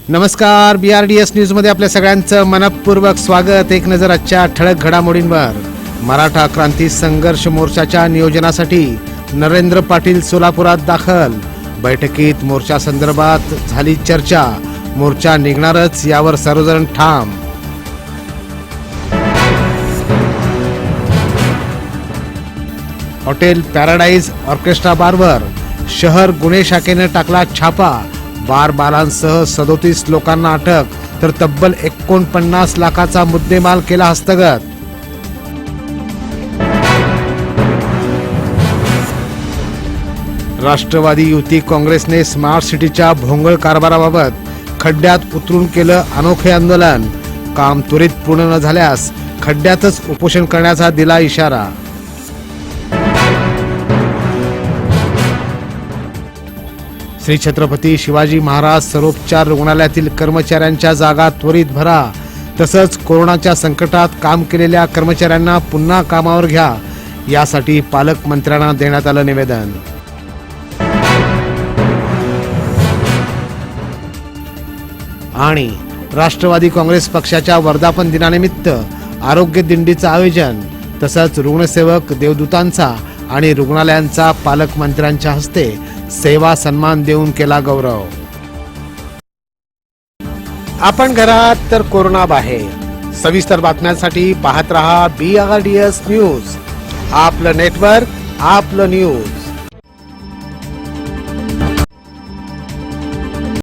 नमस्कार, BRDS news मध्ये आपल्या सगळ्यांचं मनपूर्वक स्वागत। एक नजर आजच्या ठळक घडामोडींवर। मराठा क्रांती संघर्ष मोर्चाच्या नियोजनासाठी नरेंद्र पाटील सोलापुरात दाखल। बैठकीत मोर्चा संदर्भात झाली चर्चा। मोर्चा निघणारच यावर सर्वजण ठाम। हॉटेल पॅराडाईज ऑर्केस्ट्रा बारवर शहर गुन्हे शाखेने टाकला छापा। बार बालांसह 37 लोकांना अटक, तर तब्बल 49 लाखाचा मुद्देमाल केला हस्तगत। राष्ट्रवादी युती काँग्रेसने स्मार्ट सिटीच्या भोंगळ कारभाराबाबत खड्ड्यात उतरून केलं अनोखे आंदोलन। काम त्वरित पूर्ण न झाल्यास खड्ड्यातच उपोषण करण्याचा दिला इशारा। श्री छत्रपती शिवाजी महाराज सर्वोपचार रुग्णालयातील कर्मचाऱ्यांच्या जागा त्वरित भरा, तसंच कोरोनाच्या संकटात काम केलेल्या कर्मचाऱ्यांना पुन्हा कामावर घ्या, यासाठी पालकमंत्र्यांना देण्यात आलं निवेदन। आणि राष्ट्रवादी काँग्रेस पक्षाच्या वर्धापन दिनानिमित्त आरोग्य दिंडीचं आयोजन, तसंच रुग्णसेवक देवदूतांचा आणि रुग्णालयांचा पालकमंत्र्यांच्या हस्ते सेवा सन्मान देऊन केला गौरव। आपण घरात तर कोरोना बाहेर। सविस्तर बातम्यांसाठी पाहत रहा BRDS न्यूज। आपलं नेटवर्क, आपलं न्यूज।